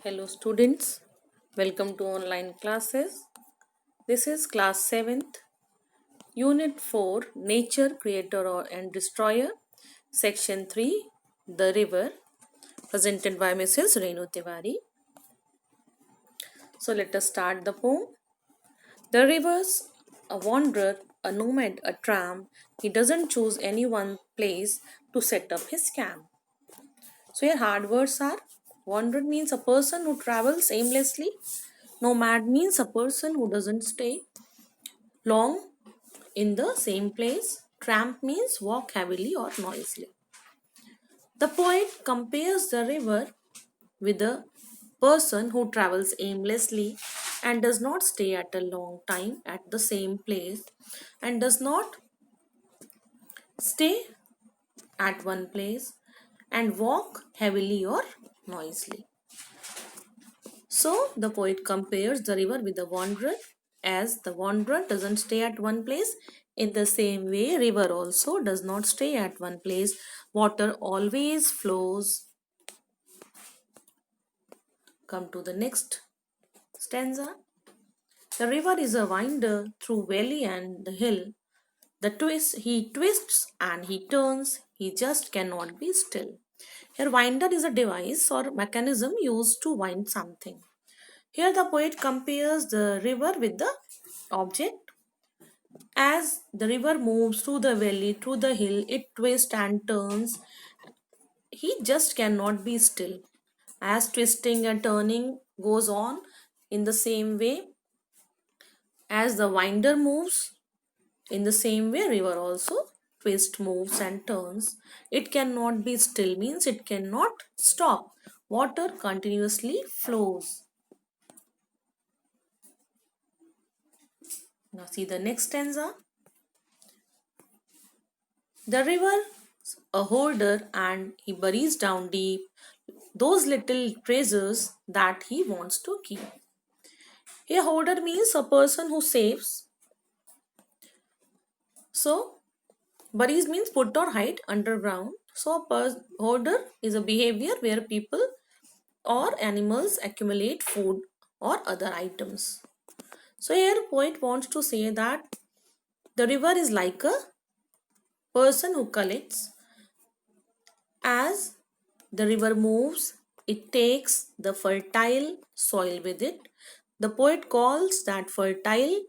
Hello students, welcome to online classes. This is class 7th, unit 4, Nature Creator and Destroyer, section 3, The River, presented by Mrs. Renu Tiwari. So let us start the poem. The river's a wanderer, a nomad, a tramp. He doesn't choose any one place to set up his camp. So here hard words are: wanderer means a person who travels aimlessly. Nomad means a person who doesn't stay long in the same place. Tramp means walk heavily or noisily. The poet compares the river with a person who travels aimlessly and does not stay at a long time at the same place and does not stay at one place and walk heavily or noisily. So the poet compares the river with the wanderer, as the wanderer doesn't stay at one place. In the same way, river also does not stay at one place. Water always flows. Come to the next stanza. The river is a winder through valley and the hill. He twists and he turns, he just cannot be still. Here, winder is a device or mechanism used to wind something. Here the poet compares the river with the object. As the river moves through the valley, through the hill, it twists and turns. He just cannot be still. As twisting and turning goes on, in the same way, as the winder moves, in the same way, river also twists, moves, and turns. It cannot be still, means it cannot stop. Water continuously flows. Now, see the next stanza. The river a hoarder and he buries down deep those little treasures that he wants to keep. A hoarder means a person who saves. So, buries means put or hide underground. So, a hoarder is a behavior where people or animals accumulate food or other items. So, here poet wants to say that the river is like a person who collects. As the river moves, it takes the fertile soil with it. The poet calls that fertile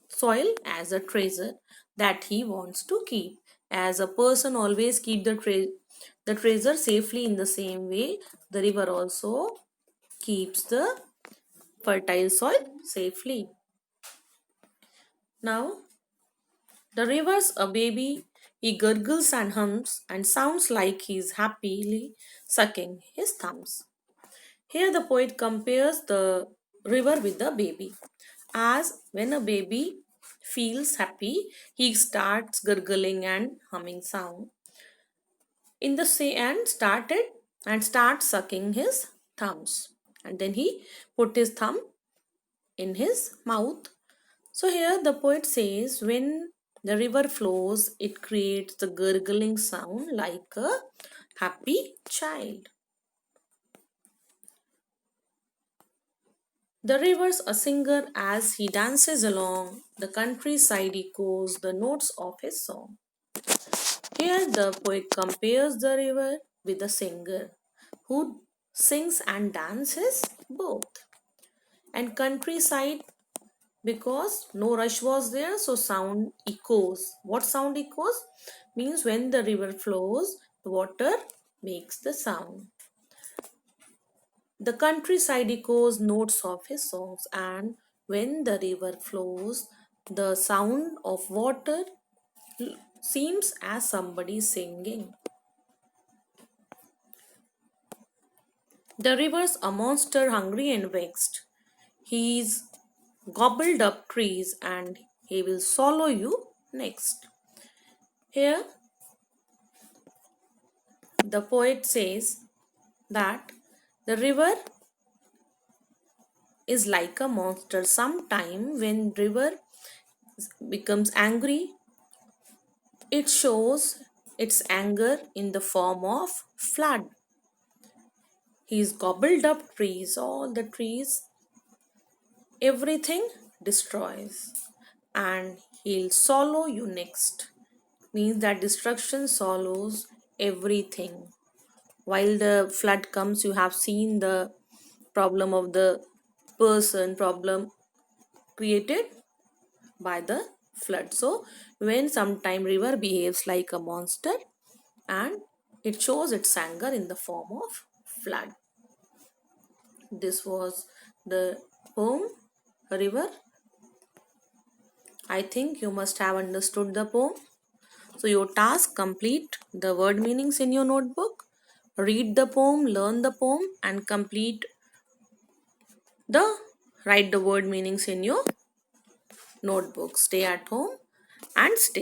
soil as a treasure that he wants to keep. As a person always keep the treasure safely, in the same way, the river also keeps the fertile soil safely. Now, the river's a baby. He gurgles and hums and sounds like he's happily sucking his thumbs. Here the poet compares the river with the baby. As when a baby feels happy, he starts gurgling and humming sound. In the say and starts sucking his thumbs. And then he put his thumb in his mouth. So here the poet says when the river flows, it creates the gurgling sound like a happy child. The river's a singer as he dances along, the countryside echoes the notes of his song. Here the poet compares the river with a singer who sings and dances both. And countryside, because no rush was there, so sound echoes. What sound echoes? Means when the river flows, the water makes the sound. The countryside echoes notes of his songs, and when the river flows, the sound of water seems as somebody singing. The river's a monster hungry and vexed. He's gobbled up trees and he will swallow you next. Here, the poet says that the river is like a monster. Sometime when river becomes angry, it shows its anger in the form of flood. He's gobbled up trees, all the trees, everything destroys. And he'll swallow you next. Means that destruction swallows everything. While the flood comes, you have seen the problem of the problem created by the flood. So when sometime river behaves like a monster and it shows its anger in the form of flood. This was the poem River. I think you must have understood the poem. So your task: complete the word meanings in your notebook, read the poem, learn the poem, and complete the write the word meanings in your notebook. Stay at home and stay